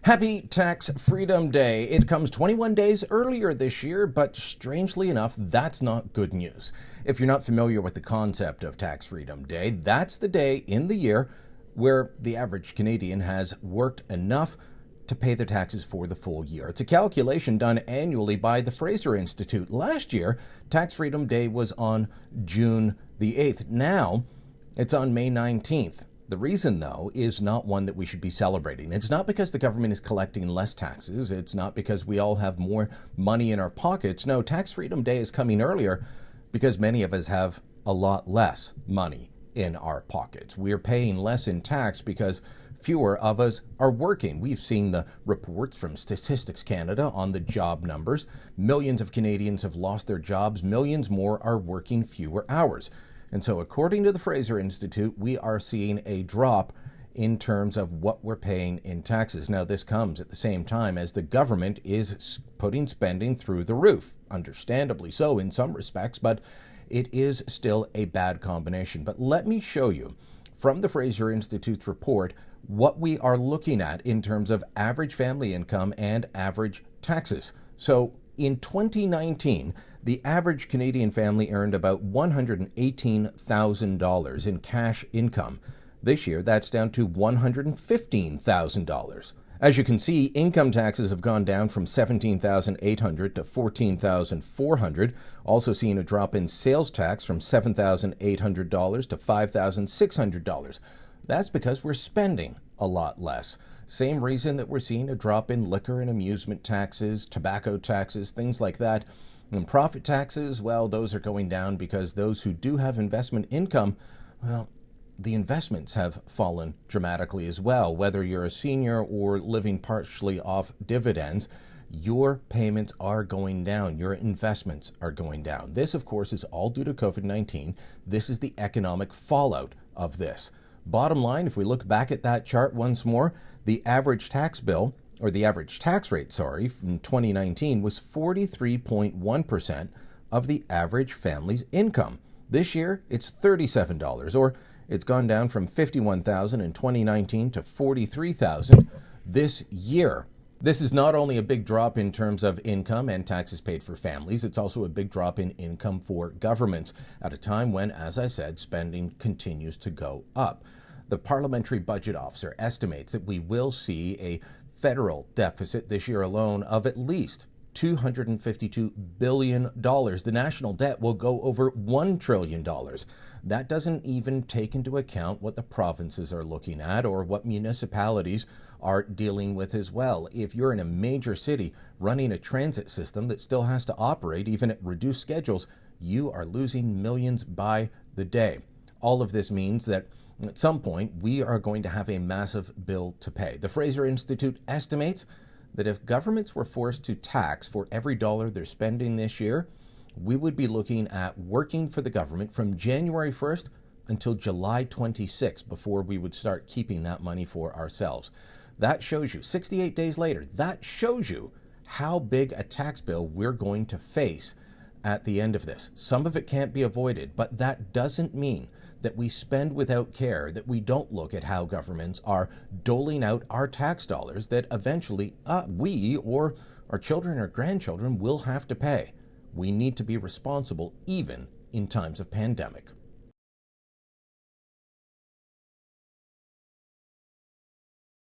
Happy Tax Freedom Day. It comes 21 days earlier this year, but strangely enough, that's not good news. If you're not familiar with the concept of Tax Freedom Day, that's the day in the year where the average Canadian has worked enough to pay their taxes for the full year. It's a calculation done annually by the Fraser Institute. Last year, Tax Freedom Day was on June the 8th. Now, it's on May 19th. The reason, though, is not one that we should be celebrating. It's not because the government is collecting less taxes. It's not because we all have more money in our pockets. No, Tax Freedom Day is coming earlier because many of us have a lot less money in our pockets. We're paying less in tax because fewer of us are working. We've seen the reports from Statistics Canada on the job numbers. Millions of Canadians have lost their jobs. Millions more are working fewer hours. And so according to the Fraser Institute, we are seeing a drop in terms of what we're paying in taxes. Now, this comes at the same time as the government is putting spending through the roof, understandably so in some respects, but it is still a bad combination. But let me show you from the Fraser Institute's report what we are looking at in terms of average family income and average taxes. So in 2019, the average Canadian family earned about $118,000 in cash income. This year, that's down to $115,000. As you can see, income taxes have gone down from $17,800 to $14,400. Also seeing a drop in sales tax from $7,800 to $5,600. That's because we're spending a lot less. Same reason that we're seeing a drop in liquor and amusement taxes, tobacco taxes, things like that. And profit taxes, well, those are going down because those who do have investment income, well, the investments have fallen dramatically as well. Whether you're a senior or living partially off dividends, your payments are going down. Your investments are going down. This, of course, is all due to COVID-19. This is the economic fallout of this. Bottom line, if we look back at that chart once more, the average tax bill, or the average tax rate, from 2019 was 43.1% of the average family's income. This year, it's $37, or it's gone down from $51,000 in 2019 to $43,000 this year. This is not only a big drop in terms of income and taxes paid for families, it's also a big drop in income for governments at a time when, as I said, spending continues to go up. The Parliamentary Budget Officer estimates that we will see a federal deficit this year alone of at least $252 billion. The national debt will go over $1 trillion. That doesn't even take into account what the provinces are looking at or what municipalities are dealing with as well. If you're in a major city running a transit system that still has to operate even at reduced schedules, you are losing millions by the day. All of this means that at some point, we are going to have a massive bill to pay. The Fraser Institute estimates that if governments were forced to tax for every dollar they're spending this year, we would be looking at working for the government from January 1st until July 26th before we would start keeping that money for ourselves. That shows you, 68 days later, that shows you how big a tax bill we're going to face at the end of this. Some of it can't be avoided, but that doesn't mean that we spend without care, that we don't look at how governments are doling out our tax dollars that eventually we or our children or grandchildren will have to pay. We need to be responsible even in times of pandemic.